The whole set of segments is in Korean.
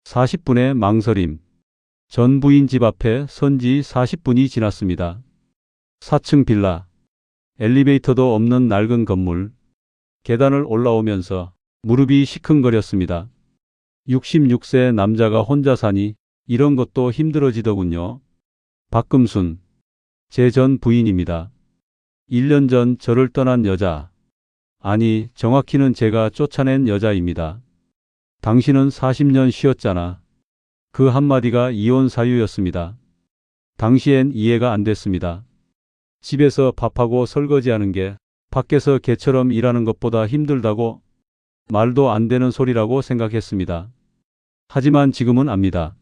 40분의 망설임. 전 부인 집 앞에 선 지 40분이 지났습니다. 4층 빌라. 엘리베이터도 없는 낡은 건물. 계단을 올라오면서 무릎이 시큰거렸습니다. 66세 남자가 혼자 사니 이런 것도 힘들어지더군요. 박금순. 제 전 부인입니다. 1년 전 저를 떠난 여자. 아니, 정확히는 제가 쫓아낸 여자입니다. 당신은 40년 쉬었잖아. 그 한마디가 이혼 사유였습니다. 당시엔 이해가 안 됐습니다. 집에서 밥하고 설거지하는 게 밖에서 개처럼 일하는 것보다 힘들다고, 말도 안 되는 소리라고 생각했습니다. 하지만 지금은 압니다.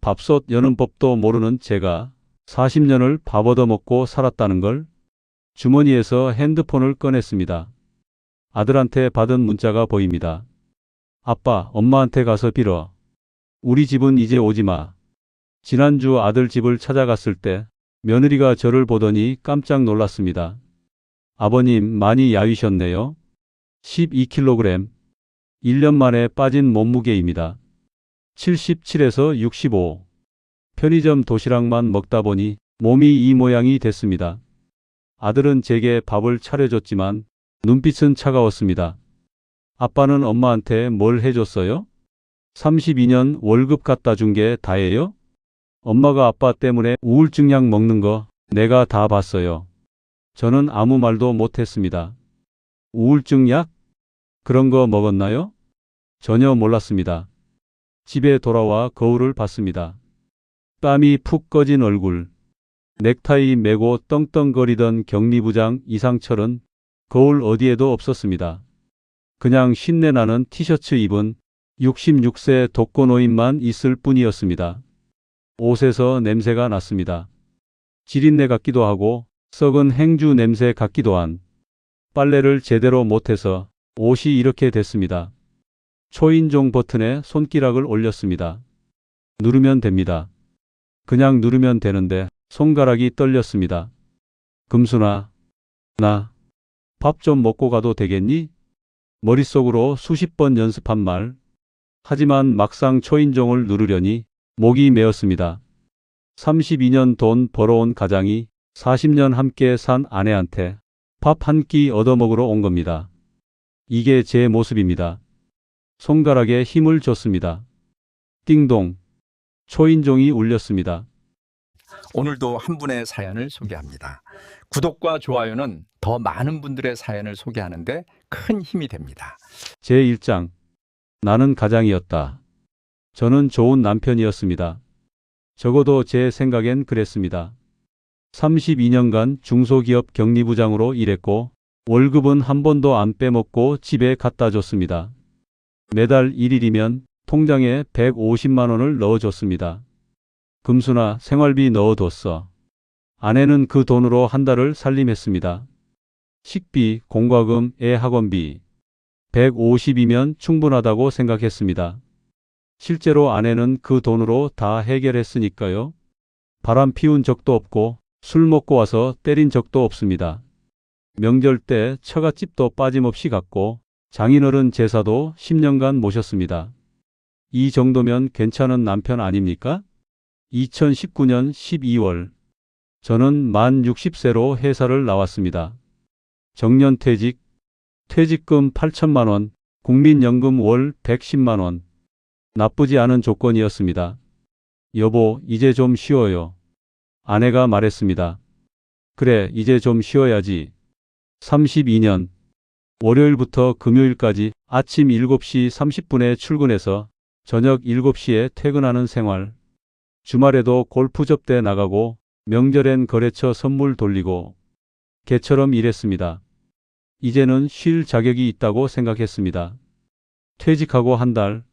밥솥 여는 법도 모르는 제가 40년을 밥 얻어먹고 살았다는 걸. 주머니에서 핸드폰을 꺼냈습니다. 아들한테 받은 문자가 보입니다. 아빠, 엄마한테 가서 빌어. 우리 집은 이제 오지 마. 지난주 아들 집을 찾아갔을 때 며느리가 저를 보더니 깜짝 놀랐습니다. 아버님, 많이 야위셨네요. 12kg. 1년 만에 빠진 몸무게입니다. 77에서 65. 편의점 도시락만 먹다 보니 몸이 이 모양이 됐습니다. 아들은 제게 밥을 차려줬지만 눈빛은 차가웠습니다. 아빠는 엄마한테 뭘 해줬어요? 32년 월급 갖다 준 게 다예요? 엄마가 아빠 때문에 우울증약 먹는 거 내가 다 봤어요. 저는 아무 말도 못했습니다. 우울증약? 그런 거 먹었나요? 전혀 몰랐습니다. 집에 돌아와 거울을 봤습니다. 땀이 푹 꺼진 얼굴. 넥타이 메고 떵떵거리던 격리부장 이상철은 거울 어디에도 없었습니다. 그냥 신내나는 티셔츠 입은 66세 독거노인만 있을 뿐이었습니다. 옷에서 냄새가 났습니다. 지린내 같기도 하고 썩은 행주 냄새 같기도 한. 빨래를 제대로 못해서 옷이 이렇게 됐습니다. 초인종 버튼에 손가락을 올렸습니다. 누르면 됩니다. 그냥 누르면 되는데 손가락이 떨렸습니다. 금순아, 나 밥 좀 먹고 가도 되겠니? 머릿속으로 수십 번 연습한 말. 하지만 막상 초인종을 누르려니 목이 메었습니다. 32년 돈 벌어온 가장이 40년 함께 산 아내한테 밥 한 끼 얻어먹으러 온 겁니다. 이게 제 모습입니다. 손가락에 힘을 줬습니다. 띵동. 초인종이 울렸습니다. 오늘도 한 분의 사연을 소개합니다. 구독과 좋아요는 더 많은 분들의 사연을 소개하는데 큰 힘이 됩니다. 제1장. 나는 가장이었다. 저는 좋은 남편이었습니다. 적어도 제 생각엔 그랬습니다. 32년간 중소기업 격리부장으로 일했고 월급은 한 번도 안 빼먹고 집에 갖다 줬습니다. 매달 1일이면 통장에 150만 원을 넣어줬습니다. 금순아, 생활비 넣어뒀어. 아내는 그 돈으로 한 달을 살림했습니다. 식비, 공과금, 애 학원비. 150이면 충분하다고 생각했습니다. 실제로 아내는 그 돈으로 다 해결했으니까요. 바람 피운 적도 없고 술 먹고 와서 때린 적도 없습니다. 명절 때 처갓집도 빠짐없이 갔고 장인어른 제사도 10년간 모셨습니다. 이 정도면 괜찮은 남편 아닙니까? 2019년 12월. 저는 만 60세로 회사를 나왔습니다. 정년퇴직, 퇴직금 8천만 원, 국민연금 월 110만 원. 나쁘지 않은 조건이었습니다. 여보, 이제 좀 쉬어요. 아내가 말했습니다. 그래, 이제 좀 쉬어야지. 32년. 월요일부터 금요일까지 아침 7시 30분에 출근해서 저녁 7시에 퇴근하는 생활. 주말에도 골프 접대 나가고 명절엔 거래처 선물 돌리고 개처럼 일했습니다. 이제는 쉴 자격이 있다고 생각했습니다. 퇴직하고 한 달.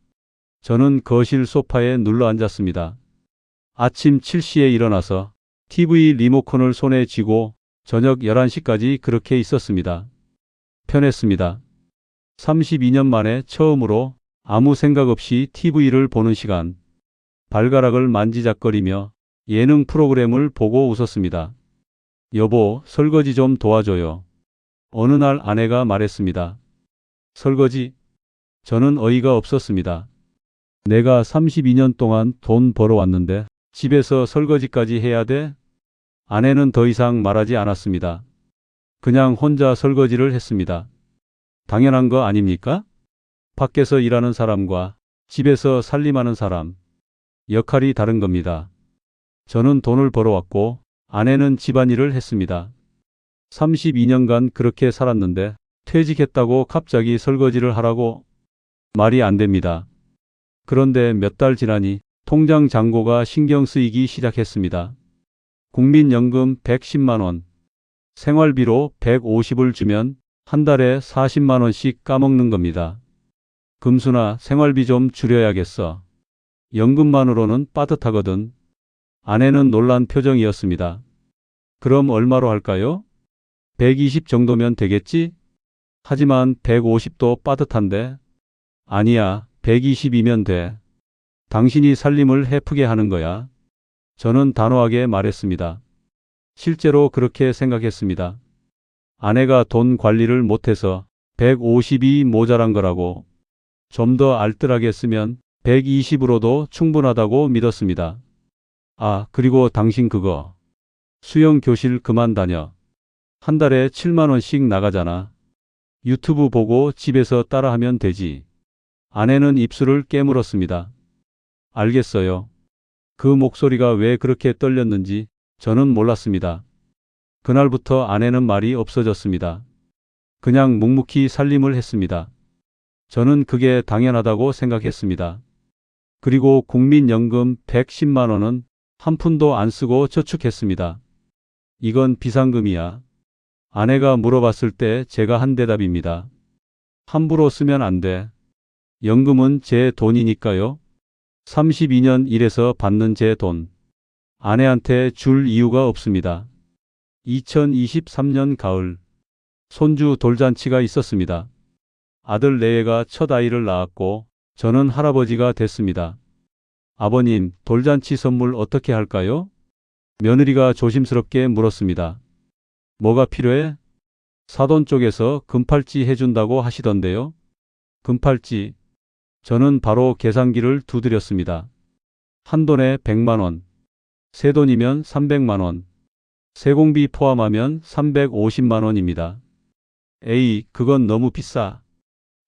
저는 거실 소파에 눌러 앉았습니다. 아침 7시에 일어나서 TV 리모컨을 손에 쥐고 저녁 11시까지 그렇게 있었습니다. 편했습니다. 32년 만에 처음으로 아무 생각 없이 TV를 보는 시간. 발가락을 만지작거리며 예능 프로그램을 보고 웃었습니다. 여보, 설거지 좀 도와줘요. 어느 날 아내가 말했습니다. 설거지? 저는 어이가 없었습니다. 내가 32년 동안 돈 벌어왔는데 집에서 설거지까지 해야 돼? 아내는 더 이상 말하지 않았습니다. 그냥 혼자 설거지를 했습니다. 당연한 거 아닙니까? 밖에서 일하는 사람과 집에서 살림하는 사람, 역할이 다른 겁니다. 저는 돈을 벌어왔고 아내는 집안일을 했습니다. 32년간 그렇게 살았는데 퇴직했다고 갑자기 설거지를 하라고? 말이 안 됩니다. 그런데 몇 달 지나니 통장 잔고가 신경 쓰이기 시작했습니다. 국민연금 110만 원, 생활비로 150을 주면 한 달에 40만 원씩 까먹는 겁니다. 금수나 생활비 좀 줄여야겠어. 연금만으로는 빠듯하거든. 아내는 놀란 표정이었습니다. 그럼 얼마로 할까요? 120 정도면 되겠지? 하지만 150도 빠듯한데. 아니야, 120이면 돼. 당신이 살림을 해프게 하는 거야. 저는 단호하게 말했습니다. 실제로 그렇게 생각했습니다. 아내가 돈 관리를 못해서 150이 모자란 거라고. 좀 더 알뜰하게 쓰면 120으로도 충분하다고 믿었습니다. 아, 그리고 당신 그거. 수영 교실 그만 다녀. 한 달에 7만 원씩 나가잖아. 유튜브 보고 집에서 따라하면 되지. 아내는 입술을 깨물었습니다. 알겠어요. 그 목소리가 왜 그렇게 떨렸는지 저는 몰랐습니다. 그날부터 아내는 말이 없어졌습니다. 그냥 묵묵히 살림을 했습니다. 저는 그게 당연하다고 생각했습니다. 그리고 국민연금 110만 원은 한 푼도 안 쓰고 저축했습니다. 이건 비상금이야. 아내가 물어봤을 때 제가 한 대답입니다. 함부로 쓰면 안 돼. 연금은 제 돈이니까요. 32년 일해서 받는 제 돈. 아내한테 줄 이유가 없습니다. 2023년 가을. 손주 돌잔치가 있었습니다. 아들 내외가 첫 아이를 낳았고 저는 할아버지가 됐습니다. 아버님, 돌잔치 선물 어떻게 할까요? 며느리가 조심스럽게 물었습니다. 뭐가 필요해? 사돈 쪽에서 금팔찌 해준다고 하시던데요. 금팔찌. 저는 바로 계산기를 두드렸습니다. 한 돈에 100만 원. 세 돈이면 300만 원. 세공비 포함하면 350만 원입니다. 에이, 그건 너무 비싸.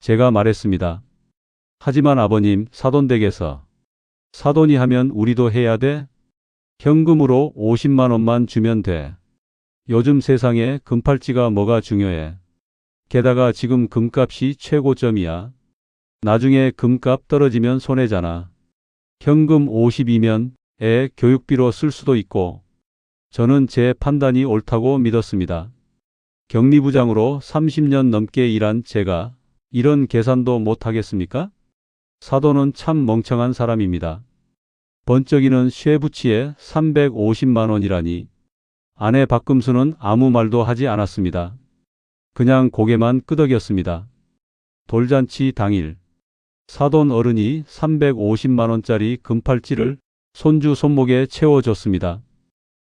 제가 말했습니다. 하지만 아버님, 사돈댁에서. 사돈이 하면 우리도 해야 돼? 현금으로 50만 원만 주면 돼. 요즘 세상에 금팔찌가 뭐가 중요해. 게다가 지금 금값이 최고점이야. 나중에 금값 떨어지면 손해잖아. 현금 50이면 애 교육비로 쓸 수도 있고. 저는 제 판단이 옳다고 믿었습니다. 격리부장으로 30년 넘게 일한 제가 이런 계산도 못하겠습니까? 사돈은 참 멍청한 사람입니다. 번쩍이는 쇠붙이에 350만 원이라니. 아내 박금수는 아무 말도 하지 않았습니다. 그냥 고개만 끄덕였습니다. 돌잔치 당일. 사돈 어른이 350만 원짜리 금팔찌를 손주 손목에 채워줬습니다.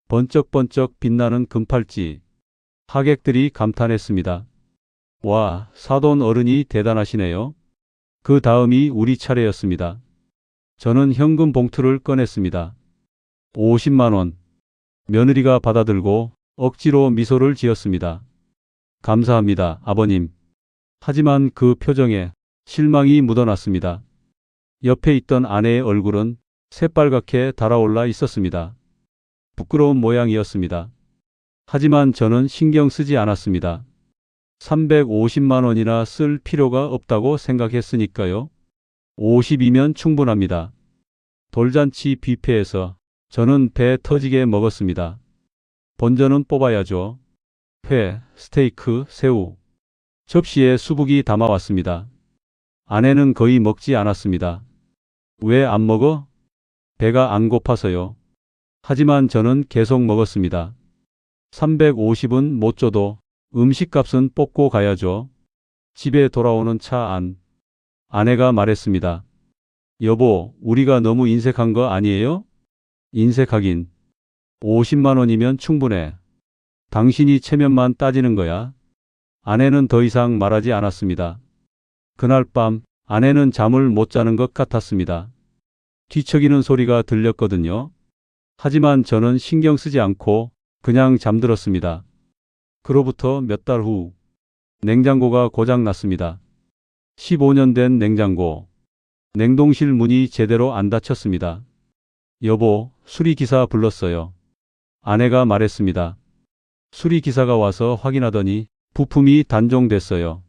번쩍번쩍 빛나는 금팔찌. 하객들이 감탄했습니다. 와, 사돈 어른이 대단하시네요. 그 다음이 우리 차례였습니다. 저는 현금 봉투를 꺼냈습니다. 50만 원. 며느리가 받아들고 억지로 미소를 지었습니다. 감사합니다, 아버님. 하지만 그 표정에 실망이 묻어났습니다. 옆에 있던 아내의 얼굴은 새빨갛게 달아올라 있었습니다. 부끄러운 모양이었습니다. 하지만 저는 신경 쓰지 않았습니다. 350만 원이나 쓸 필요가 없다고 생각했으니까요. 50이면 충분합니다. 돌잔치 뷔페에서 저는 배 터지게 먹었습니다. 본전은 뽑아야죠. 회, 스테이크, 새우. 접시에 수북이 담아왔습니다. 아내는 거의 먹지 않았습니다. 왜 안 먹어? 배가 안 고파서요. 하지만 저는 계속 먹었습니다. 350은 못 줘도 음식값은 뽑고 가야죠. 집에 돌아오는 차 안. 아내가 말했습니다. 여보, 우리가 너무 인색한 거 아니에요? 인색하긴. 50만 원이면 충분해. 당신이 체면만 따지는 거야. 아내는 더 이상 말하지 않았습니다. 그날 밤 아내는 잠을 못 자는 것 같았습니다. 뒤척이는 소리가 들렸거든요. 하지만 저는 신경 쓰지 않고 그냥 잠들었습니다. 그로부터 몇 달 후, 냉장고가 고장 났습니다. 15년 된 냉장고. 냉동실 문이 제대로 안 닫혔습니다. 여보, 수리기사 불렀어요. 아내가 말했습니다. 수리기사가 와서 확인하더니 부품이 단종됐어요.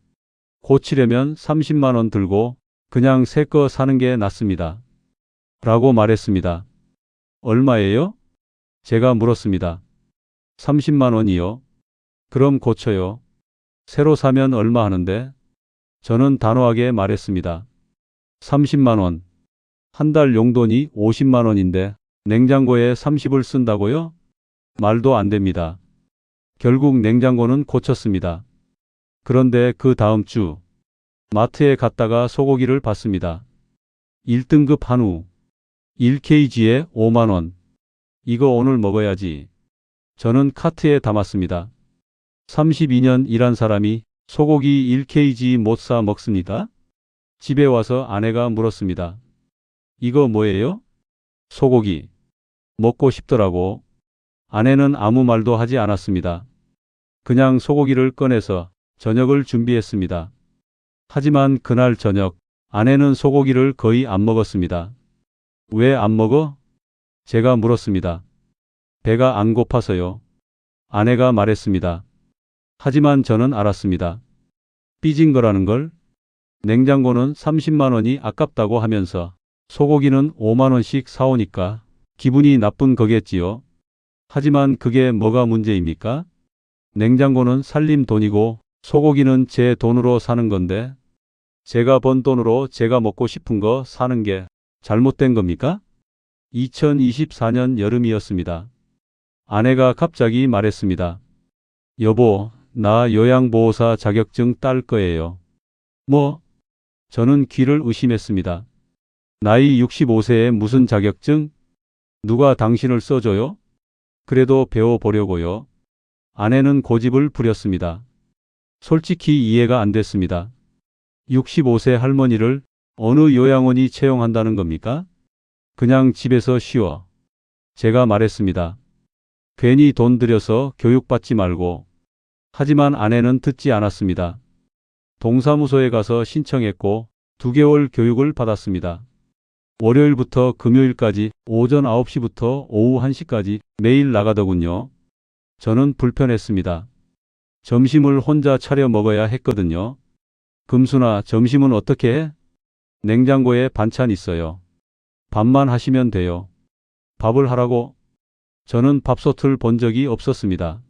고치려면 30만 원 들고 그냥 새 거 사는 게 낫습니다. 라고 말했습니다. 얼마예요? 제가 물었습니다. 30만 원이요. 그럼 고쳐요. 새로 사면 얼마 하는데? 저는 단호하게 말했습니다. 30만 원. 한 달 용돈이 50만 원인데 냉장고에 30을 쓴다고요? 말도 안 됩니다. 결국 냉장고는 고쳤습니다. 그런데 그 다음 주 마트에 갔다가 소고기를 봤습니다. 1등급 한우 1kg에 5만 원. 이거 오늘 먹어야지. 저는 카트에 담았습니다. 32년 일한 사람이 소고기 1kg 못 사 먹습니까? 집에 와서 아내가 물었습니다. 이거 뭐예요? 소고기. 먹고 싶더라고. 아내는 아무 말도 하지 않았습니다. 그냥 소고기를 꺼내서 저녁을 준비했습니다. 하지만 그날 저녁 아내는 소고기를 거의 안 먹었습니다. 왜 안 먹어? 제가 물었습니다. 배가 안 고파서요. 아내가 말했습니다. 하지만 저는 알았습니다. 삐진 거라는 걸. 냉장고는 30만 원이 아깝다고 하면서 소고기는 5만 원씩 사오니까 기분이 나쁜 거겠지요. 하지만 그게 뭐가 문제입니까? 냉장고는 살림 돈이고 소고기는 제 돈으로 사는 건데 제가 번 돈으로 제가 먹고 싶은 거 사는 게 잘못된 겁니까? 2024년 여름이었습니다. 아내가 갑자기 말했습니다. 여보, 나 요양보호사 자격증 딸 거예요. 뭐? 저는 귀를 의심했습니다. 나이 65세에 무슨 자격증? 누가 당신을 써줘요? 그래도 배워보려고요. 아내는 고집을 부렸습니다. 솔직히 이해가 안 됐습니다. 65세 할머니를 어느 요양원이 채용한다는 겁니까? 그냥 집에서 쉬어. 제가 말했습니다. 괜히 돈 들여서 교육받지 말고. 하지만 아내는 듣지 않았습니다. 동사무소에 가서 신청했고 2개월 교육을 받았습니다. 월요일부터 금요일까지 오전 9시부터 오후 1시까지 매일 나가더군요. 저는 불편했습니다. 점심을 혼자 차려 먹어야 했거든요. 금순아, 점심은 어떻게 해? 냉장고에 반찬 있어요. 밥만 하시면 돼요. 밥을 하라고? 저는 밥솥을 본 적이 없었습니다.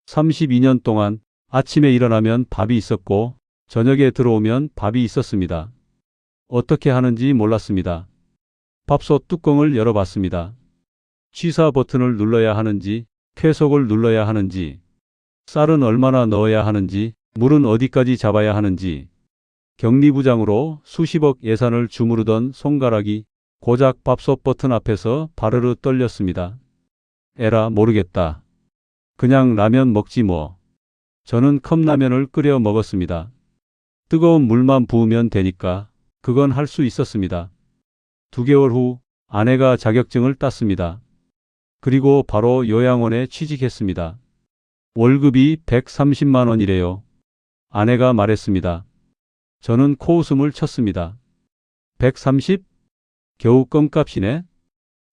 32년 동안 아침에 일어나면 밥이 있었고 저녁에 들어오면 밥이 있었습니다. 어떻게 하는지 몰랐습니다. 밥솥 뚜껑을 열어봤습니다. 취사 버튼을 눌러야 하는지, 쾌속을 눌러야 하는지, 쌀은 얼마나 넣어야 하는지, 물은 어디까지 잡아야 하는지. 격리부장으로 수십억 예산을 주무르던 손가락이 고작 밥솥 버튼 앞에서 바르르 떨렸습니다. 에라, 모르겠다. 그냥 라면 먹지 뭐. 저는 컵라면을 끓여 먹었습니다. 뜨거운 물만 부으면 되니까 그건 할 수 있었습니다. 2개월 후 아내가 자격증을 땄습니다. 그리고 바로 요양원에 취직했습니다. 월급이 130만 원이래요. 아내가 말했습니다. 저는 코웃음을 쳤습니다. 130? 겨우 껌값이네?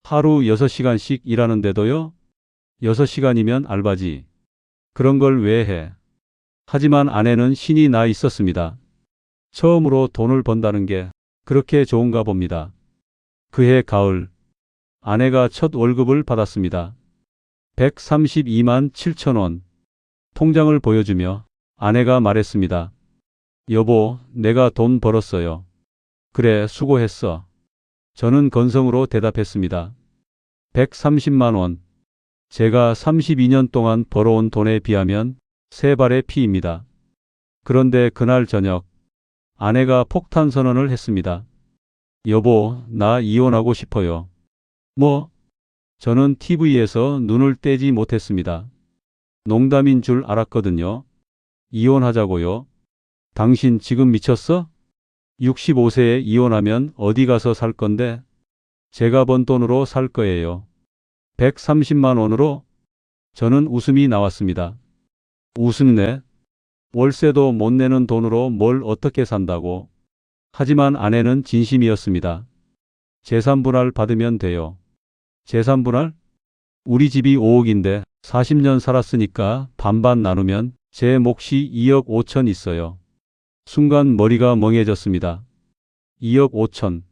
하루 6시간씩 일하는데도요? 6시간이면 알바지. 그런 걸 왜 해? 하지만 아내는 신이 나 있었습니다. 처음으로 돈을 번다는 게 그렇게 좋은가 봅니다. 그해 가을, 아내가 첫 월급을 받았습니다. 132만 7천 원. 통장을 보여주며 아내가 말했습니다. 여보, 내가 돈 벌었어요. 그래, 수고했어. 저는 건성으로 대답했습니다. 130만 원. 제가 32년 동안 벌어온 돈에 비하면 3발의 피입니다. 그런데 그날 저녁, 아내가 폭탄 선언을 했습니다. 여보, 나 이혼하고 싶어요. 뭐? 저는 TV에서 눈을 떼지 못했습니다. 농담인 줄 알았거든요. 이혼하자고요? 당신 지금 미쳤어? 65세에 이혼하면 어디 가서 살 건데? 제가 번 돈으로 살 거예요. 130만 원으로? 저는 웃음이 나왔습니다. 웃음네? 월세도 못 내는 돈으로 뭘 어떻게 산다고? 하지만 아내는 진심이었습니다. 재산분할 받으면 돼요. 재산분할? 우리 집이 5억인데 40년 살았으니까 반반 나누면 제 몫이 2억 5천 있어요. 순간 머리가 멍해졌습니다. 2억 5천.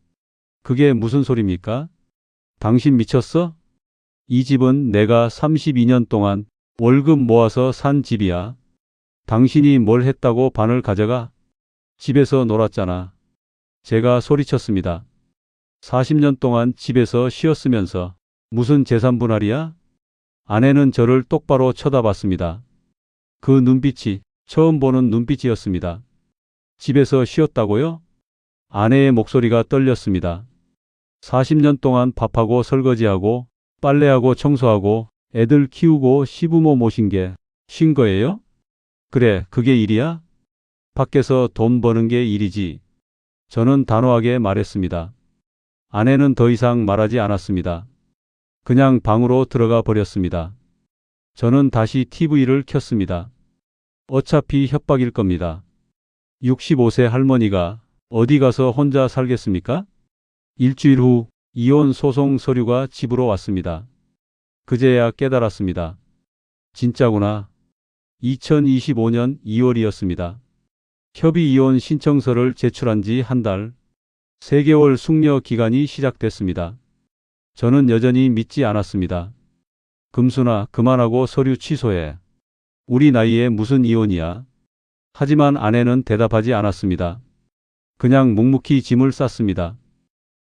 그게 무슨 소리입니까? 당신 미쳤어? 이 집은 내가 32년 동안 월급 모아서 산 집이야. 당신이 뭘 했다고 반을 가져가? 집에서 놀았잖아. 제가 소리쳤습니다. 40년 동안 집에서 쉬었으면서 무슨 재산분할이야? 아내는 저를 똑바로 쳐다봤습니다. 그 눈빛이 처음 보는 눈빛이었습니다. 집에서 쉬었다고요? 아내의 목소리가 떨렸습니다. 40년 동안 밥하고 설거지하고 빨래하고 청소하고 애들 키우고 시부모 모신 게 쉰 거예요? 그래, 그게 일이야? 밖에서 돈 버는 게 일이지. 저는 단호하게 말했습니다. 아내는 더 이상 말하지 않았습니다. 그냥 방으로 들어가 버렸습니다. 저는 다시 TV를 켰습니다. 어차피 협박일 겁니다. 65세 할머니가 어디 가서 혼자 살겠습니까? 일주일 후 이혼 소송 서류가 집으로 왔습니다. 그제야 깨달았습니다. 진짜구나. 2025년 2월이었습니다. 협의 이혼 신청서를 제출한 지 한 달, 3개월 숙려 기간이 시작됐습니다. 저는 여전히 믿지 않았습니다. 금순아, 그만하고 서류 취소해. 우리 나이에 무슨 이혼이야? 하지만 아내는 대답하지 않았습니다. 그냥 묵묵히 짐을 쌌습니다.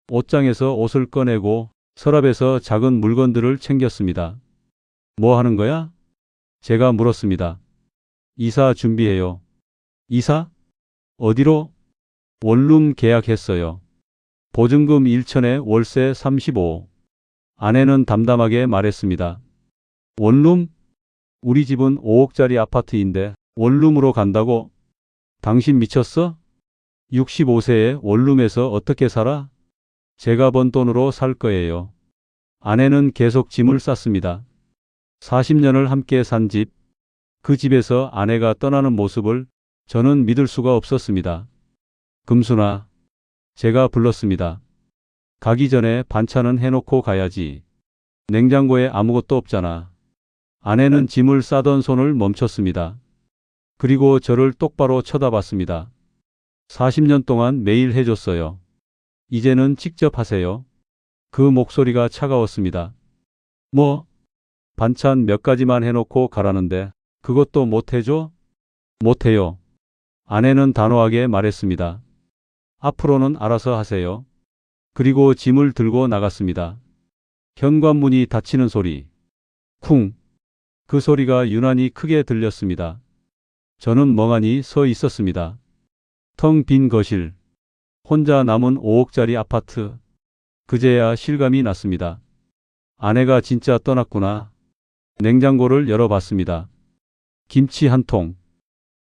옷장에서 옷을 꺼내고 서랍에서 작은 물건들을 챙겼습니다. 뭐 하는 거야? 제가 물었습니다. 이사 준비해요. 이사? 어디로? 원룸 계약했어요. 보증금 1천에 월세 35. 아내는 담담하게 말했습니다. 원룸? 우리 집은 5억짜리 아파트인데 원룸으로 간다고? 당신 미쳤어? 65세에 원룸에서 어떻게 살아? 제가 번 돈으로 살 거예요. 아내는 계속 짐을 쌌습니다. 40년을 함께 산 집, 그 집에서 아내가 떠나는 모습을 저는 믿을 수가 없었습니다. 금순아, 제가 불렀습니다. 가기 전에 반찬은 해놓고 가야지. 냉장고에 아무것도 없잖아. 아내는 짐을 싸던 손을 멈췄습니다. 그리고 저를 똑바로 쳐다봤습니다. 40년 동안 매일 해줬어요. 이제는 직접 하세요. 그 목소리가 차가웠습니다. 뭐? 반찬 몇 가지만 해놓고 가라는데 그것도 못 해줘? 못해요. 아내는 단호하게 말했습니다. 앞으로는 알아서 하세요. 그리고 짐을 들고 나갔습니다. 현관문이 닫히는 소리. 쿵. 그 소리가 유난히 크게 들렸습니다. 저는 멍하니 서 있었습니다. 텅 빈 거실. 혼자 남은 5억짜리 아파트. 그제야 실감이 났습니다. 아내가 진짜 떠났구나. 냉장고를 열어봤습니다. 김치 한 통.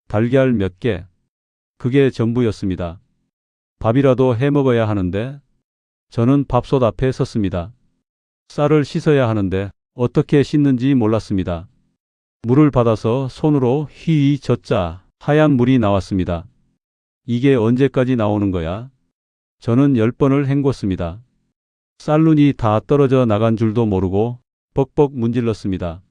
달걀 몇 개. 그게 전부였습니다. 밥이라도 해 먹어야 하는데 저는 밥솥 앞에 섰습니다. 쌀을 씻어야 하는데 어떻게 씻는지 몰랐습니다. 물을 받아서 손으로 휘휘 젓자 하얀 물이 나왔습니다. 이게 언제까지 나오는 거야? 저는 10번을 헹궜습니다. 쌀눈이 다 떨어져 나간 줄도 모르고 벅벅 문질렀습니다.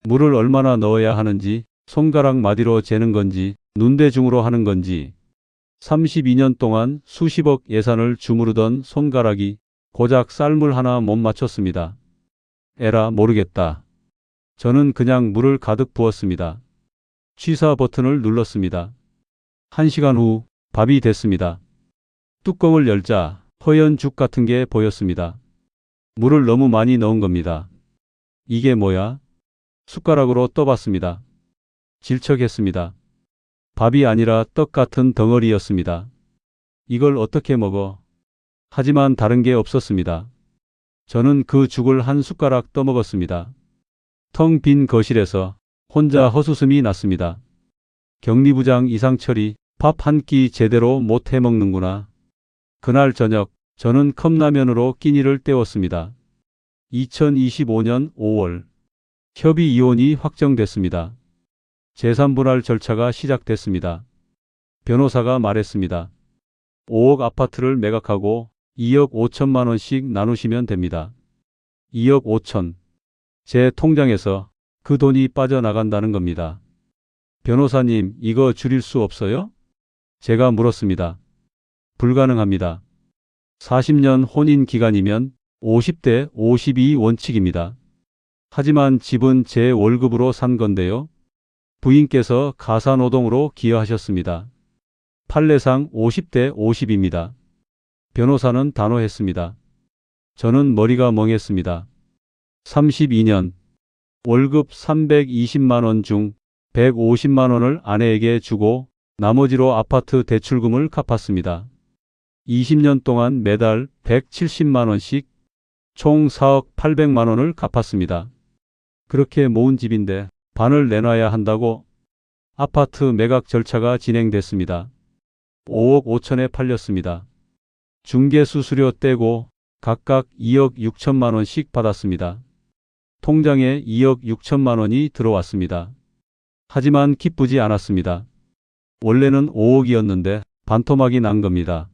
물을 얼마나 넣어야 하는지, 손가락 마디로 재는 건지, 눈대중으로 하는 건지. 32년 동안 수십억 예산을 주무르던 손가락이 고작 쌀물 하나 못 맞췄습니다. 에라 모르겠다. 저는 그냥 물을 가득 부었습니다. 취사 버튼을 눌렀습니다. 1시간 후 밥이 됐습니다. 뚜껑을 열자 허연 죽 같은 게 보였습니다. 물을 너무 많이 넣은 겁니다. 이게 뭐야? 숟가락으로 떠봤습니다. 질척했습니다. 밥이 아니라 떡 같은 덩어리였습니다. 이걸 어떻게 먹어? 하지만 다른 게 없었습니다. 저는 그 죽을 한 숟가락 떠먹었습니다. 텅 빈 거실에서 혼자 헛웃음이 났습니다. 격리부장 이상철이 밥 한 끼 제대로 못 해먹는구나. 그날 저녁 저는 컵라면으로 끼니를 때웠습니다. 2025년 5월 협의 이혼이 확정됐습니다. 재산분할 절차가 시작됐습니다. 변호사가 말했습니다. 5억 아파트를 매각하고 2억 5천만 원씩 나누시면 됩니다. 2억 5천. 제 통장에서 그 돈이 빠져나간다는 겁니다. 변호사님, 이거 줄일 수 없어요? 제가 물었습니다. 불가능합니다. 40년 혼인 기간이면 50대 52 원칙입니다. 하지만 집은 제 월급으로 산 건데요. 부인께서 가사노동으로 기여하셨습니다. 판례상 50대 50입니다. 변호사는 단호했습니다. 저는 머리가 멍했습니다. 32년 월급 320만 원 중 150만 원을 아내에게 주고 나머지로 아파트 대출금을 갚았습니다. 20년 동안 매달 170만 원씩 총 4억 800만 원을 갚았습니다. 그렇게 모은 집인데 반을 내놔야 한다고? 아파트 매각 절차가 진행됐습니다. 5억 5천에 팔렸습니다. 중개수수료 떼고 각각 2억 6천만 원씩 받았습니다. 통장에 2억 6천만 원이 들어왔습니다. 하지만 기쁘지 않았습니다. 원래는 5억이었는데 반토막이 난 겁니다.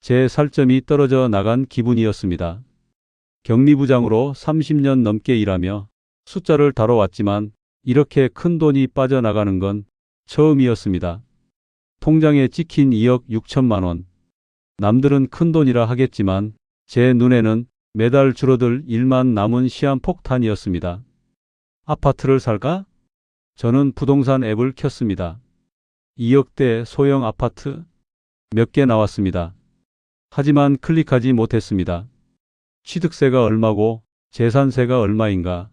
제 살점이 떨어져 나간 기분이었습니다. 격리부장으로 30년 넘게 일하며 숫자를 다뤄왔지만 이렇게 큰 돈이 빠져나가는 건 처음이었습니다. 통장에 찍힌 2억 6천만 원. 남들은 큰 돈이라 하겠지만 제 눈에는 매달 줄어들 일만 남은 시한폭탄이었습니다. 아파트를 살까? 저는 부동산 앱을 켰습니다. 2억대 소형 아파트 몇 개 나왔습니다. 하지만 클릭하지 못했습니다. 취득세가 얼마고 재산세가 얼마인가?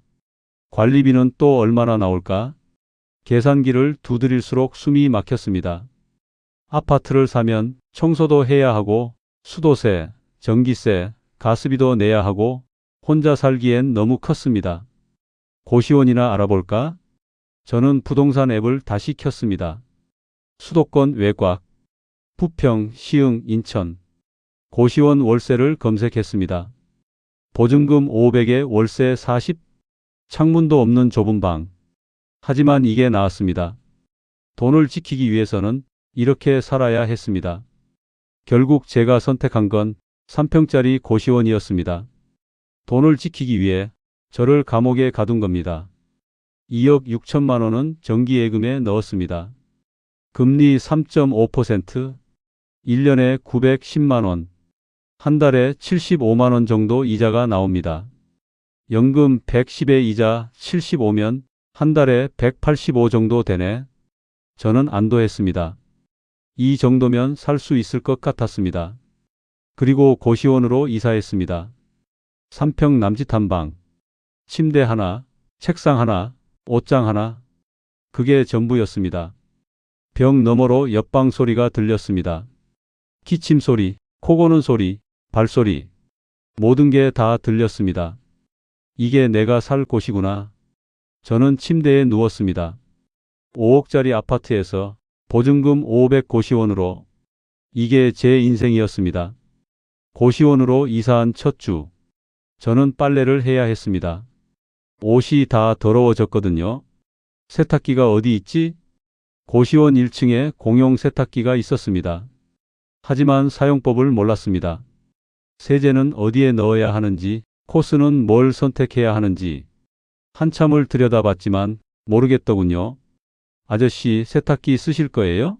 관리비는 또 얼마나 나올까? 계산기를 두드릴수록 숨이 막혔습니다. 아파트를 사면 청소도 해야 하고 수도세, 전기세, 가스비도 내야 하고 혼자 살기엔 너무 컸습니다. 고시원이나 알아볼까? 저는 부동산 앱을 다시 켰습니다. 수도권 외곽, 부평, 시흥, 인천. 고시원 월세를 검색했습니다. 보증금 500에 월세 40, 창문도 없는 좁은 방. 하지만 이게 나왔습니다. 돈을 지키기 위해서는 이렇게 살아야 했습니다. 결국 제가 선택한 건 3평짜리 고시원이었습니다. 돈을 지키기 위해 저를 감옥에 가둔 겁니다. 2억 6천만 원은 정기예금에 넣었습니다. 금리 3.5%, 1년에 910만 원, 한 달에 75만 원 정도 이자가 나옵니다. 연금 110에 이자 75면 한 달에 185 정도 되네. 저는 안도했습니다. 이 정도면 살 수 있을 것 같았습니다. 그리고 고시원으로 이사했습니다. 3평 남짓 한 방, 침대 하나, 책상 하나, 옷장 하나. 그게 전부였습니다. 벽 너머로 옆방 소리가 들렸습니다. 기침 소리, 코 고는 소리, 발소리. 모든 게 다 들렸습니다. 이게 내가 살 곳이구나. 저는 침대에 누웠습니다. 5억짜리 아파트에서 보증금 500 고시원으로. 이게 제 인생이었습니다. 고시원으로 이사한 첫 주. 저는 빨래를 해야 했습니다. 옷이 다 더러워졌거든요. 세탁기가 어디 있지? 고시원 1층에 공용 세탁기가 있었습니다. 하지만 사용법을 몰랐습니다. 세제는 어디에 넣어야 하는지, 코스는 뭘 선택해야 하는지. 한참을 들여다봤지만 모르겠더군요. 아저씨, 세탁기 쓰실 거예요?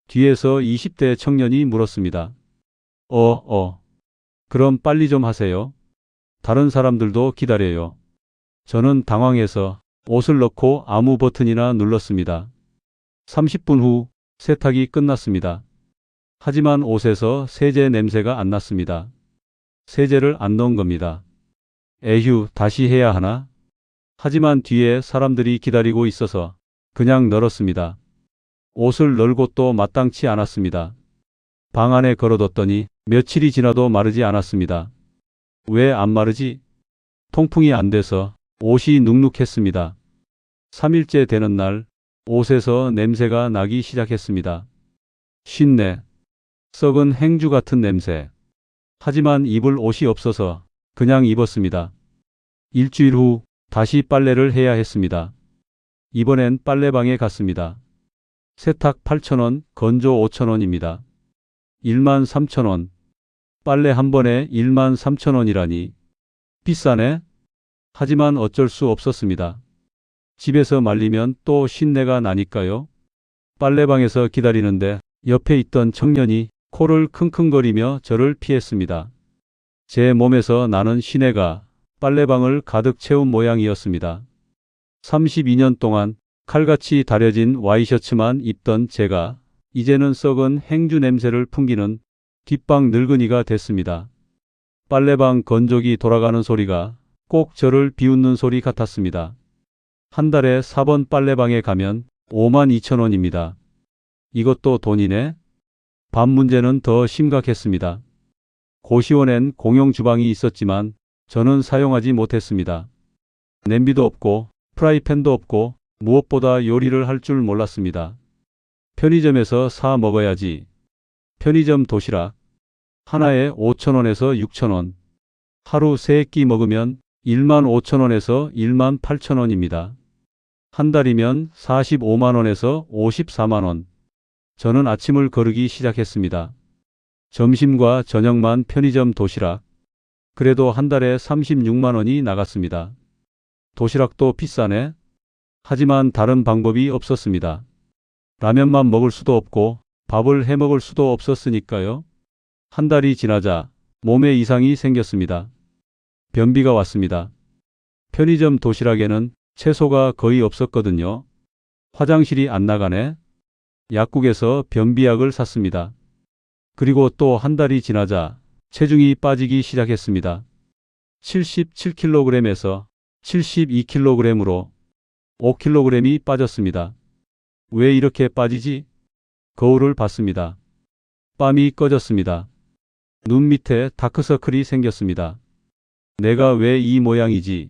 뒤에서 20대 청년이 물었습니다. 그럼 빨리 좀 하세요. 다른 사람들도 기다려요. 저는 당황해서 옷을 넣고 아무 버튼이나 눌렀습니다. 30분 후 세탁이 끝났습니다. 하지만 옷에서 세제 냄새가 안 났습니다. 세제를 안 넣은 겁니다. 에휴, 다시 해야 하나? 하지만 뒤에 사람들이 기다리고 있어서 그냥 널었습니다. 옷을 널 곳도 마땅치 않았습니다. 방 안에 걸어뒀더니 며칠이 지나도 마르지 않았습니다. 왜 안 마르지? 통풍이 안 돼서 옷이 눅눅했습니다. 3일째 되는 날 옷에서 냄새가 나기 시작했습니다. 쉰내, 썩은 행주 같은 냄새. 하지만 입을 옷이 없어서 그냥 입었습니다. 일주일 후 다시 빨래를 해야 했습니다. 이번엔 빨래방에 갔습니다. 세탁 8,000원, 건조 5,000원입니다. 13,000원. 빨래 한 번에 13,000원이라니. 비싸네? 하지만 어쩔 수 없었습니다. 집에서 말리면 또 신내가 나니까요. 빨래방에서 기다리는데 옆에 있던 청년이 코를 킁킁거리며 저를 피했습니다. 제 몸에서 나는 시내가 빨래방을 가득 채운 모양이었습니다. 32년 동안 칼같이 다려진 와이셔츠만 입던 제가 이제는 썩은 행주 냄새를 풍기는 뒷방 늙은이가 됐습니다. 빨래방 건조기 돌아가는 소리가 꼭 저를 비웃는 소리 같았습니다. 한 달에 4번 빨래방에 가면 52,000원입니다. 이것도 돈이네? 밥 문제는 더 심각했습니다. 고시원엔 공용 주방이 있었지만 저는 사용하지 못했습니다. 냄비도 없고 프라이팬도 없고 무엇보다 요리를 할 줄 몰랐습니다. 편의점에서 사 먹어야지. 편의점 도시락 하나에 5,000원에서 6,000원. 하루 3끼 먹으면 15,000원에서 18,000원입니다. 한 달이면 45만원에서 54만원. 저는 아침을 거르기 시작했습니다. 점심과 저녁만 편의점 도시락. 그래도 한 달에 36만원이 나갔습니다. 도시락도 비싸네. 하지만 다른 방법이 없었습니다. 라면만 먹을 수도 없고 밥을 해 먹을 수도 없었으니까요. 한 달이 지나자 몸에 이상이 생겼습니다. 변비가 왔습니다. 편의점 도시락에는 채소가 거의 없었거든요. 화장실이 안 나가네. 약국에서 변비약을 샀습니다. 그리고 또 한 달이 지나자 체중이 빠지기 시작했습니다. 77kg에서 72kg으로 5kg이 빠졌습니다. 왜 이렇게 빠지지? 거울을 봤습니다. 뺨이 꺼졌습니다. 눈 밑에 다크서클이 생겼습니다. 내가 왜 이 모양이지?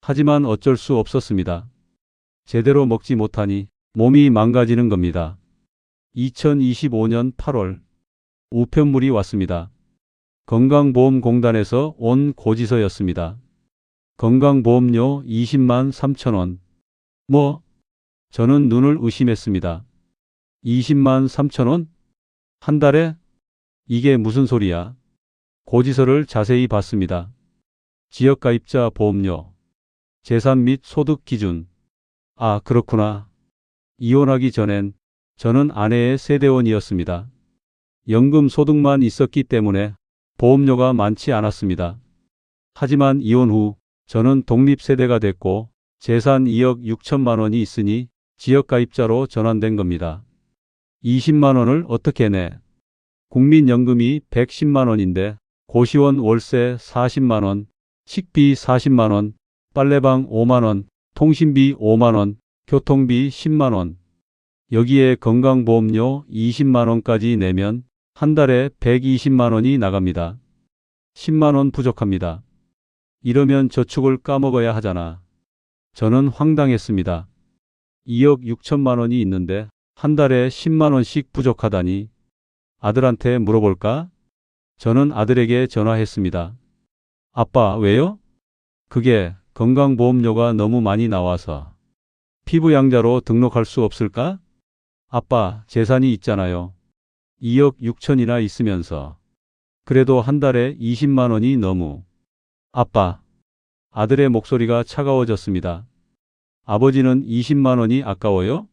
하지만 어쩔 수 없었습니다. 제대로 먹지 못하니 몸이 망가지는 겁니다. 2025년 8월 우편물이 왔습니다. 건강보험공단에서 온 고지서였습니다. 건강보험료 20만 3천원. 뭐? 저는 눈을 의심했습니다. 20만 3천원? 한 달에? 이게 무슨 소리야? 고지서를 자세히 봤습니다. 지역가입자 보험료, 재산 및 소득 기준. 아, 그렇구나. 이혼하기 전엔 저는 아내의 세대원이었습니다. 연금 소득만 있었기 때문에 보험료가 많지 않았습니다. 하지만 이혼 후 저는 독립세대가 됐고 재산 2억 6천만 원이 있으니 지역가입자로 전환된 겁니다. 20만 원을 어떻게 내? 국민연금이 110만 원인데 고시원 월세 40만 원, 식비 40만 원, 빨래방 5만 원, 통신비 5만 원, 교통비 10만 원. 여기에 건강보험료 20만 원까지 내면 한 달에 120만 원이 나갑니다. 10만 원 부족합니다. 이러면 저축을 까먹어야 하잖아. 저는 황당했습니다. 2억 6천만 원이 있는데 한 달에 10만 원씩 부족하다니. 아들한테 물어볼까? 저는 아들에게 전화했습니다. 아빠, 왜요? 그게 건강보험료가 너무 많이 나와서. 피부양자로 등록할 수 없을까? 아빠, 재산이 있잖아요. 2억 6천이나 있으면서. 그래도 한 달에 20만 원이 너무. 아빠. 아들의 목소리가 차가워졌습니다. 아버지는 20만 원이 아까워요?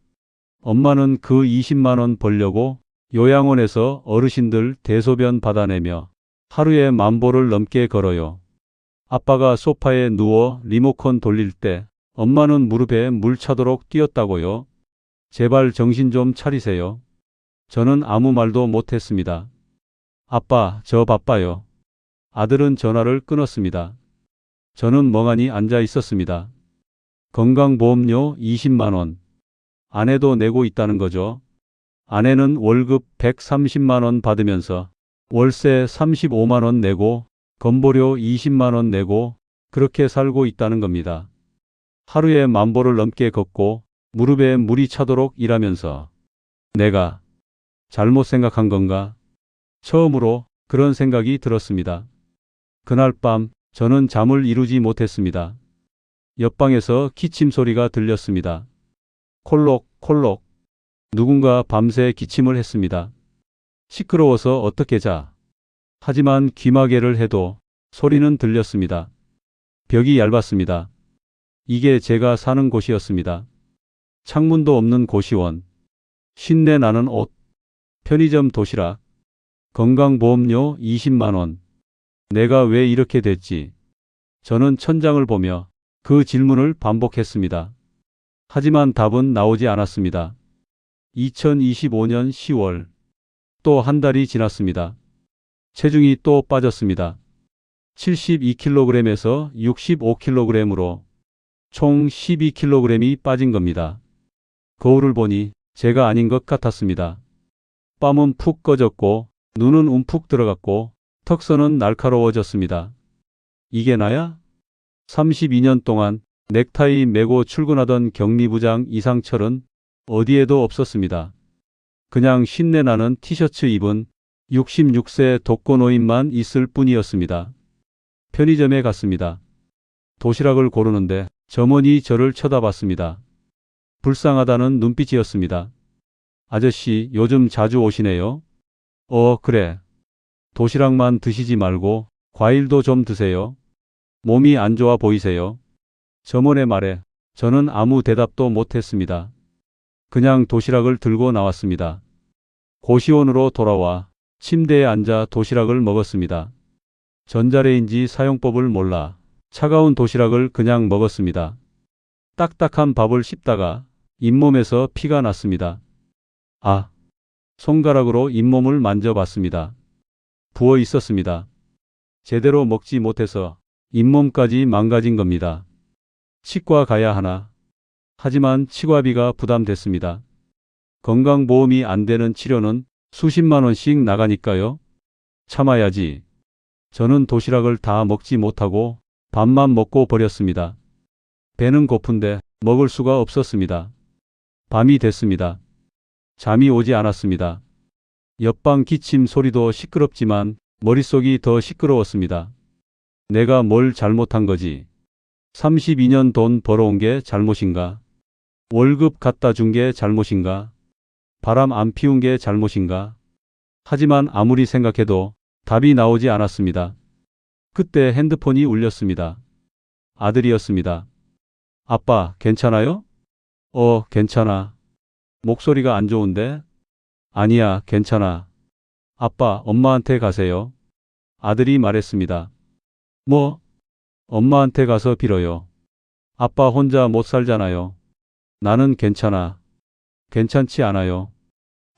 엄마는 그 20만 원 벌려고 요양원에서 어르신들 대소변 받아내며 하루에 10,000보를 넘게 걸어요. 아빠가 소파에 누워 리모컨 돌릴 때 엄마는 무릎에 물 차도록 뛰었다고요. 제발 정신 좀 차리세요. 저는 아무 말도 못했습니다. 아빠, 저 바빠요. 아들은 전화를 끊었습니다. 저는 멍하니 앉아 있었습니다. 건강보험료 20만 원. 아내도 내고 있다는 거죠. 아내는 월급 130만 원 받으면서 월세 35만 원 내고 건보료 20만 원 내고 그렇게 살고 있다는 겁니다. 하루에 10,000보를 넘게 걷고 무릎에 물이 차도록 일하면서. 내가 잘못 생각한 건가? 처음으로 그런 생각이 들었습니다. 그날 밤 저는 잠을 이루지 못했습니다. 옆방에서 기침 소리가 들렸습니다. 콜록콜록. 누군가 밤새 기침을 했습니다. 시끄러워서 어떻게 자. 하지만 귀마개를 해도 소리는 들렸습니다. 벽이 얇았습니다. 이게 제가 사는 곳이었습니다. 창문도 없는 고시원. 신내 나는 옷. 편의점 도시락. 건강보험료 20만 원. 내가 왜 이렇게 됐지? 저는 천장을 보며 그 질문을 반복했습니다. 하지만 답은 나오지 않았습니다. 2025년 10월. 또 한 달이 지났습니다. 체중이 또 빠졌습니다. 72kg에서 65kg으로 총 12kg이 빠진 겁니다. 거울을 보니 제가 아닌 것 같았습니다. 뺨은 푹 꺼졌고 눈은 움푹 들어갔고 턱선은 날카로워졌습니다. 이게 나야? 32년 동안 넥타이 매고 출근하던 격리부장 이상철은 어디에도 없었습니다. 그냥 신내나는 티셔츠 입은 66세 독거노인만 있을 뿐이었습니다. 편의점에 갔습니다. 도시락을 고르는데 점원이 저를 쳐다봤습니다. 불쌍하다는 눈빛이었습니다. 아저씨, 요즘 자주 오시네요? 그래. 도시락만 드시지 말고 과일도 좀 드세요. 몸이 안 좋아 보이세요? 점원의 말에 저는 아무 대답도 못했습니다. 그냥 도시락을 들고 나왔습니다. 고시원으로 돌아와 침대에 앉아 도시락을 먹었습니다. 전자레인지 사용법을 몰라 차가운 도시락을 그냥 먹었습니다. 딱딱한 밥을 씹다가 잇몸에서 피가 났습니다. 손가락으로 잇몸을 만져봤습니다. 부어 있었습니다. 제대로 먹지 못해서 잇몸까지 망가진 겁니다. 치과 가야 하나. 하지만 치과비가 부담됐습니다. 건강보험이 안 되는 치료는 수십만 원씩 나가니까요. 참아야지. 저는 도시락을 다 먹지 못하고 밥만 먹고 버렸습니다. 배는 고픈데 먹을 수가 없었습니다. 밤이 됐습니다. 잠이 오지 않았습니다. 옆방 기침 소리도 시끄럽지만 머릿속이 더 시끄러웠습니다. 내가 뭘 잘못한 거지? 32년 돈 벌어온 게 잘못인가? 월급 갖다 준 게 잘못인가? 바람 안 피운 게 잘못인가? 하지만 아무리 생각해도 답이 나오지 않았습니다. 그때 핸드폰이 울렸습니다. 아들이었습니다. 아빠, 괜찮아요? 괜찮아. 목소리가 안 좋은데? 아니야, 괜찮아. 아빠, 엄마한테 가세요. 아들이 말했습니다. 뭐? 엄마한테 가서 빌어요. 아빠 혼자 못 살잖아요. 나는 괜찮아. 괜찮지 않아요.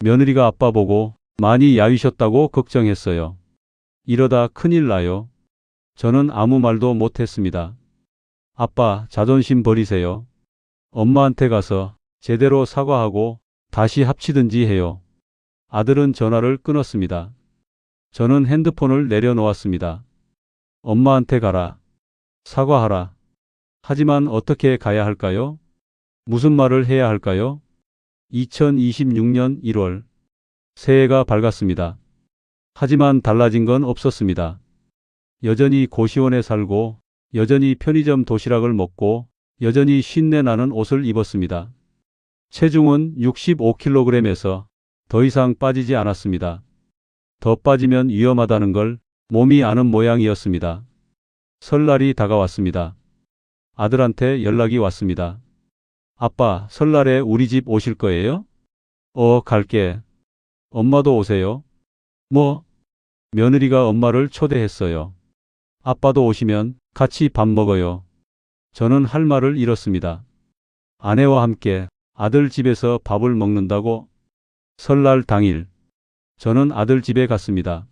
며느리가 아빠 보고 많이 야위셨다고 걱정했어요. 이러다 큰일 나요. 저는 아무 말도 못했습니다. 아빠, 자존심 버리세요. 엄마한테 가서 제대로 사과하고 다시 합치든지 해요. 아들은 전화를 끊었습니다. 저는 핸드폰을 내려놓았습니다. 엄마한테 가라. 사과하라. 하지만 어떻게 가야 할까요? 무슨 말을 해야 할까요? 2026년 1월. 새해가 밝았습니다. 하지만 달라진 건 없었습니다. 여전히 고시원에 살고, 여전히 편의점 도시락을 먹고, 여전히 쉰내 나는 옷을 입었습니다. 체중은 65kg에서 더 이상 빠지지 않았습니다. 더 빠지면 위험하다는 걸 몸이 아는 모양이었습니다. 설날이 다가왔습니다. 아들한테 연락이 왔습니다. 아빠, 설날에 우리 집 오실 거예요? 갈게. 엄마도 오세요. 뭐? 며느리가 엄마를 초대했어요. 아빠도 오시면 같이 밥 먹어요. 저는 할 말을 잃었습니다. 아내와 함께 아들 집에서 밥을 먹는다고? 설날 당일 저는 아들 집에 갔습니다.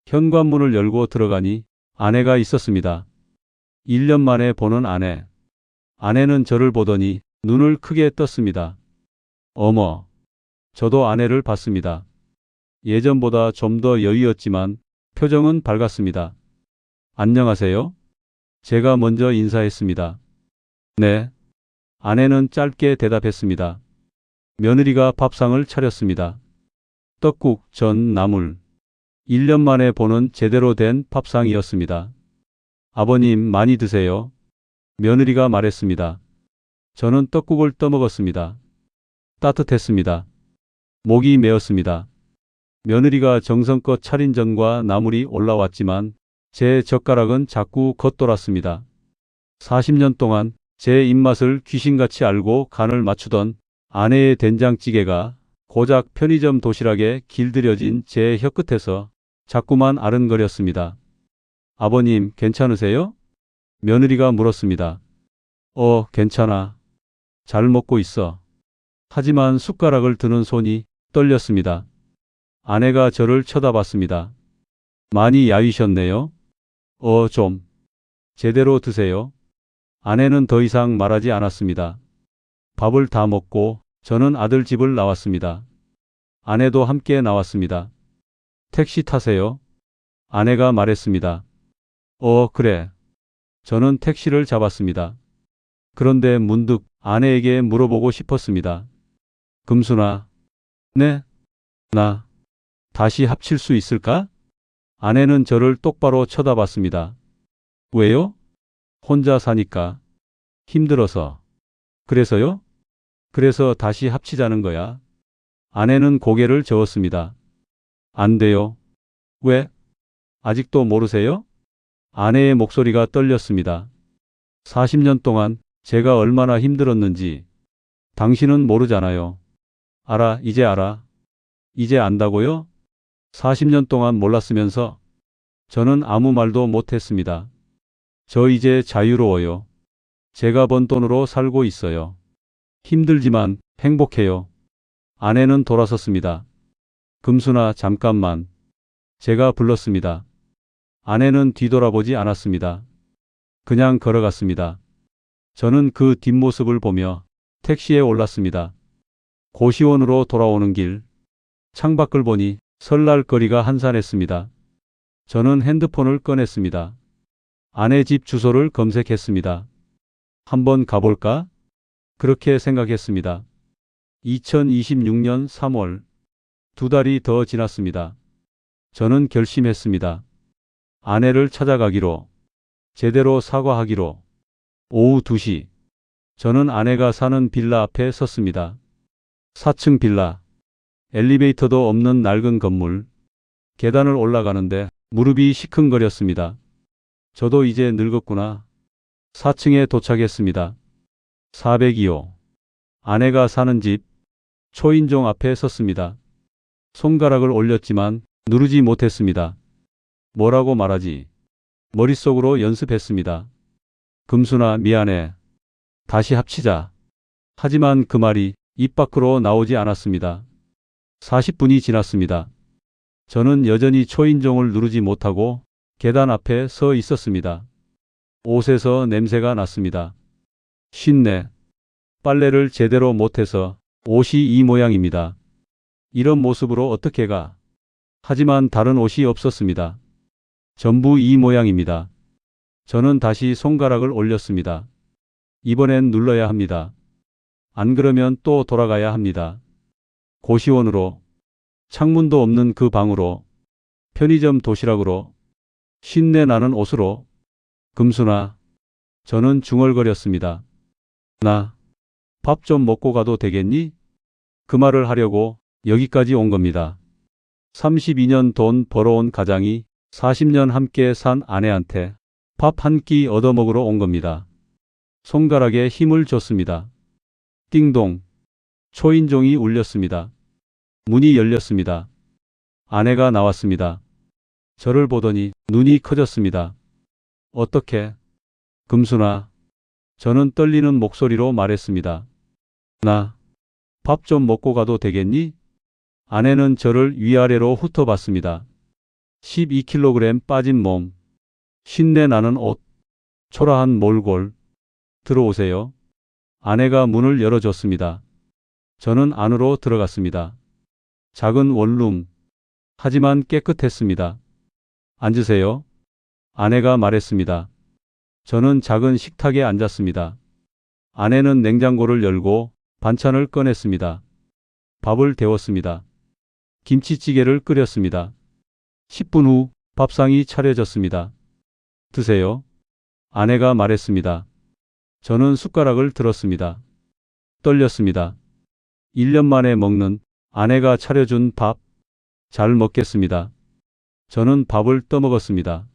현관문을 열고 들어가니 아내가 있었습니다. 1년 만에 보는 아내. 아내는 저를 보더니 눈을 크게 떴습니다. 어머. 저도 아내를 봤습니다. 예전보다 좀 더 여유였지만 표정은 밝았습니다. 안녕하세요. 제가 먼저 인사했습니다. 네. 아내는 짧게 대답했습니다. 며느리가 밥상을 차렸습니다. 떡국, 전, 나물. 1년 만에 보는 제대로 된 밥상이었습니다. 아버님, 많이 드세요. 며느리가 말했습니다. 저는 떡국을 떠먹었습니다. 따뜻했습니다. 목이 메었습니다. 며느리가 정성껏 차린 전과 나물이 올라왔지만 제 젓가락은 자꾸 겉돌았습니다. 40년 동안 제 입맛을 귀신같이 알고 간을 맞추던 아내의 된장찌개가 고작 편의점 도시락에 길들여진 제 혀끝에서 자꾸만 아른거렸습니다. 아버님, 괜찮으세요? 며느리가 물었습니다. 괜찮아. 잘 먹고 있어. 하지만 숟가락을 드는 손이 떨렸습니다. 아내가 저를 쳐다봤습니다. 많이 야위셨네요. 좀. 제대로 드세요. 아내는 더 이상 말하지 않았습니다. 밥을 다 먹고 저는 아들 집을 나왔습니다. 아내도 함께 나왔습니다. 택시 타세요. 아내가 말했습니다. 그래. 저는 택시를 잡았습니다. 그런데 문득 아내에게 물어보고 싶었습니다. 금순아. 네? 나 다시 합칠 수 있을까? 아내는 저를 똑바로 쳐다봤습니다. 왜요? 혼자 사니까. 힘들어서. 그래서요? 그래서 다시 합치자는 거야. 아내는 고개를 저었습니다. 안 돼요. 왜? 아직도 모르세요? 아내의 목소리가 떨렸습니다. 40년 동안 제가 얼마나 힘들었는지 당신은 모르잖아요. 알아, 이제 알아. 이제 안다고요? 40년 동안 몰랐으면서 저는 아무 말도 못했습니다. 저 이제 자유로워요. 제가 번 돈으로 살고 있어요. 힘들지만 행복해요. 아내는 돌아섰습니다. 금순아, 잠깐만. 제가 불렀습니다. 아내는 뒤돌아보지 않았습니다. 그냥 걸어갔습니다. 저는 그 뒷모습을 보며 택시에 올랐습니다. 고시원으로 돌아오는 길, 창밖을 보니 설날 거리가 한산했습니다. 저는 핸드폰을 꺼냈습니다. 아내 집 주소를 검색했습니다. 한번 가볼까? 그렇게 생각했습니다. 2026년 3월, 2달이 더 지났습니다. 저는 결심했습니다. 아내를 찾아가기로, 제대로 사과하기로. 오후 2시, 저는 아내가 사는 빌라 앞에 섰습니다. 4층 빌라, 엘리베이터도 없는 낡은 건물, 계단을 올라가는데 무릎이 시큰거렸습니다. 저도 이제 늙었구나. 4층에 도착했습니다. 402호. 아내가 사는 집, 초인종 앞에 섰습니다. 손가락을 올렸지만 누르지 못했습니다. 뭐라고 말하지? 머릿속으로 연습했습니다. 금순아, 미안해. 다시 합치자. 하지만 그 말이 입 밖으로 나오지 않았습니다. 40분이 지났습니다. 저는 여전히 초인종을 누르지 못하고 계단 앞에 서 있었습니다. 옷에서 냄새가 났습니다. 쉰내. 빨래를 제대로 못해서 옷이 이 모양입니다. 이런 모습으로 어떻게 가? 하지만 다른 옷이 없었습니다. 전부 이 모양입니다. 저는 다시 손가락을 올렸습니다. 이번엔 눌러야 합니다. 안 그러면 또 돌아가야 합니다. 고시원으로, 창문도 없는 그 방으로, 편의점 도시락으로, 쉰내 나는 옷으로. 금순아. 저는 중얼거렸습니다. 나 밥 좀 먹고 가도 되겠니? 그 말을 하려고 여기까지 온 겁니다. 32년 돈 벌어온 가장이 40년 함께 산 아내한테 밥 한 끼 얻어먹으러 온 겁니다. 손가락에 힘을 줬습니다. 띵동. 초인종이 울렸습니다. 문이 열렸습니다. 아내가 나왔습니다. 저를 보더니 눈이 커졌습니다. 어떻게? 금순아. 저는 떨리는 목소리로 말했습니다. 나 밥 좀 먹고 가도 되겠니? 아내는 저를 위아래로 훑어봤습니다. 12kg 빠진 몸, 쉰내 나는 옷, 초라한 몰골. 들어오세요. 아내가 문을 열어줬습니다. 저는 안으로 들어갔습니다. 작은 원룸, 하지만 깨끗했습니다. 앉으세요. 아내가 말했습니다. 저는 작은 식탁에 앉았습니다. 아내는 냉장고를 열고 반찬을 꺼냈습니다. 밥을 데웠습니다. 김치찌개를 끓였습니다. 10분 후 밥상이 차려졌습니다. 드세요. 아내가 말했습니다. 저는 숟가락을 들었습니다. 떨렸습니다. 1년 만에 먹는 아내가 차려준 밥. 잘 먹겠습니다. 저는 밥을 떠먹었습니다.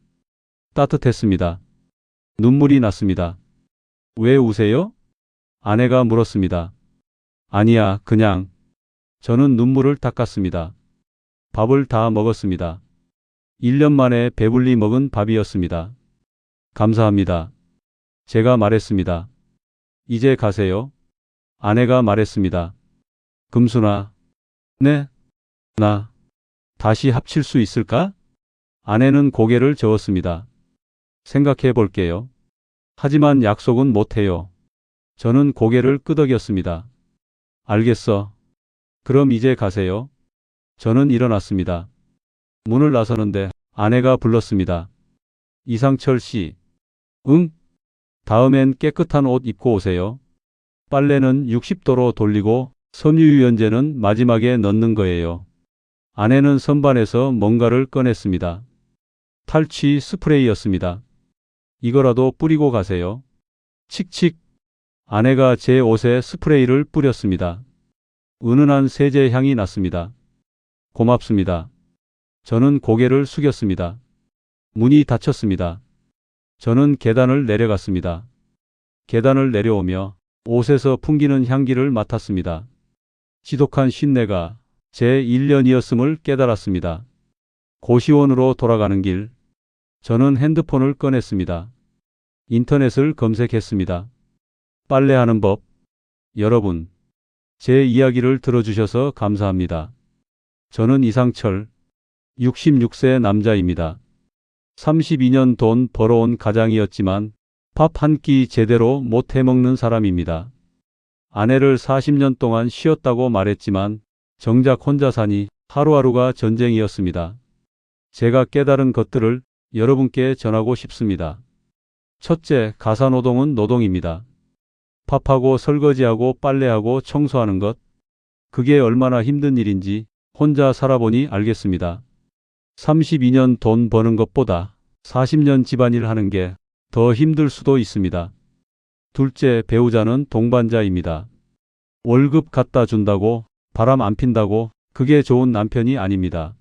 따뜻했습니다. 눈물이 났습니다. 왜 우세요? 아내가 물었습니다. 아니야, 그냥. 저는 눈물을 닦았습니다. 밥을 다 먹었습니다. 1년 만에 배불리 먹은 밥이었습니다. 감사합니다. 제가 말했습니다. 이제 가세요. 아내가 말했습니다. 금순아. 네? 나 다시 합칠 수 있을까? 아내는 고개를 저었습니다. 생각해 볼게요. 하지만 약속은 못해요. 저는 고개를 끄덕였습니다. 알겠어. 그럼 이제 가세요. 저는 일어났습니다. 문을 나서는데 아내가 불렀습니다. 이상철 씨. 응? 다음엔 깨끗한 옷 입고 오세요. 빨래는 60도로 돌리고 섬유유연제는 마지막에 넣는 거예요. 아내는 선반에서 뭔가를 꺼냈습니다. 탈취 스프레이였습니다. 이거라도 뿌리고 가세요. 칙칙. 아내가 제 옷에 스프레이를 뿌렸습니다. 은은한 세제 향이 났습니다. 고맙습니다. 저는 고개를 숙였습니다. 문이 닫혔습니다. 저는 계단을 내려갔습니다. 계단을 내려오며 옷에서 풍기는 향기를 맡았습니다. 지독한 쉰내가 제 1년이었음을 깨달았습니다. 고시원으로 돌아가는 길, 저는 핸드폰을 꺼냈습니다. 인터넷을 검색했습니다. 빨래하는 법. 여러분, 제 이야기를 들어주셔서 감사합니다. 저는 이상철, 66세 남자입니다. 32년 돈 벌어온 가장이었지만 밥 한 끼 제대로 못 해먹는 사람입니다. 아내를 40년 동안 쉬었다고 말했지만 정작 혼자 사니 하루하루가 전쟁이었습니다. 제가 깨달은 것들을 여러분께 전하고 싶습니다. 첫째, 가사노동은 노동입니다. 밥하고 설거지하고 빨래하고 청소하는 것, 그게 얼마나 힘든 일인지 혼자 살아보니 알겠습니다. 32년 돈 버는 것보다 40년 집안일 하는 게 더 힘들 수도 있습니다. 둘째, 배우자는 동반자입니다. 월급 갖다 준다고 바람 안 핀다고 그게 좋은 남편이 아닙니다.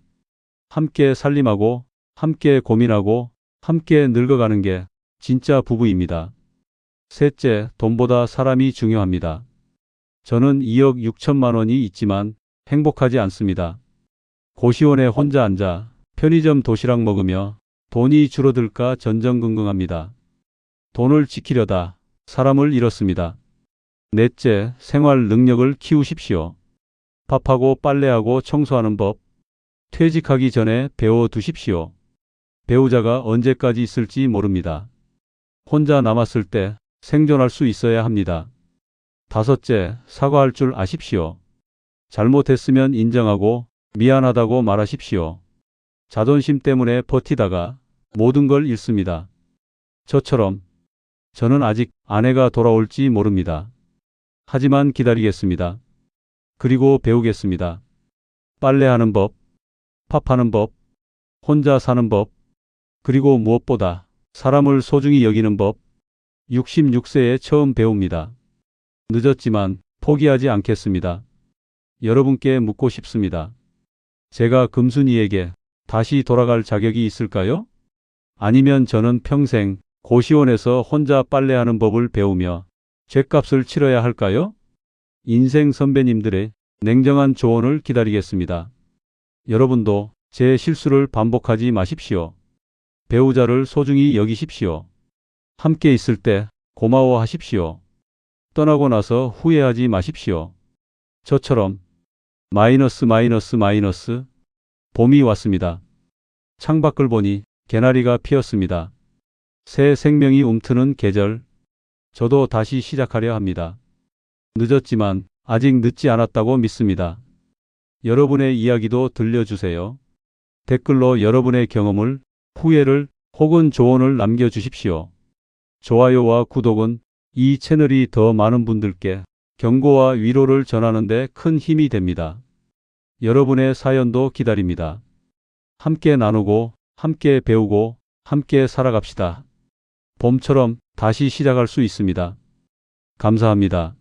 함께 살림하고 함께 고민하고 함께 늙어가는 게 진짜 부부입니다. 셋째, 돈보다 사람이 중요합니다. 저는 2억 6천만 원이 있지만 행복하지 않습니다. 고시원에 혼자 앉아 편의점 도시락 먹으며 돈이 줄어들까 전전긍긍합니다. 돈을 지키려다 사람을 잃었습니다. 넷째, 생활 능력을 키우십시오. 밥하고 빨래하고 청소하는 법, 퇴직하기 전에 배워두십시오. 배우자가 언제까지 있을지 모릅니다. 혼자 남았을 때 생존할 수 있어야 합니다. 다섯째, 사과할 줄 아십시오. 잘못했으면 인정하고 미안하다고 말하십시오. 자존심 때문에 버티다가 모든 걸 잃습니다. 저처럼 저는 아직 아내가 돌아올지 모릅니다. 하지만 기다리겠습니다. 그리고 배우겠습니다. 빨래하는 법, 밥하는 법, 혼자 사는 법, 그리고 무엇보다 사람을 소중히 여기는 법, 66세에 처음 배웁니다. 늦었지만 포기하지 않겠습니다. 여러분께 묻고 싶습니다. 제가 금순이에게 다시 돌아갈 자격이 있을까요? 아니면 저는 평생 고시원에서 혼자 빨래하는 법을 배우며 죗값을 치러야 할까요? 인생 선배님들의 냉정한 조언을 기다리겠습니다. 여러분도 제 실수를 반복하지 마십시오. 배우자를 소중히 여기십시오. 함께 있을 때 고마워하십시오. 떠나고 나서 후회하지 마십시오. 저처럼 마이너스 봄이 왔습니다. 창밖을 보니 개나리가 피었습니다. 새 생명이 움트는 계절. 저도 다시 시작하려 합니다. 늦었지만 아직 늦지 않았다고 믿습니다. 여러분의 이야기도 들려주세요. 댓글로 여러분의 경험을, 후회를 혹은 조언을 남겨주십시오. 좋아요와 구독은 이 채널이 더 많은 분들께 경고와 위로를 전하는 데 큰 힘이 됩니다. 여러분의 사연도 기다립니다. 함께 나누고, 함께 배우고, 함께 살아갑시다. 봄처럼 다시 시작할 수 있습니다. 감사합니다.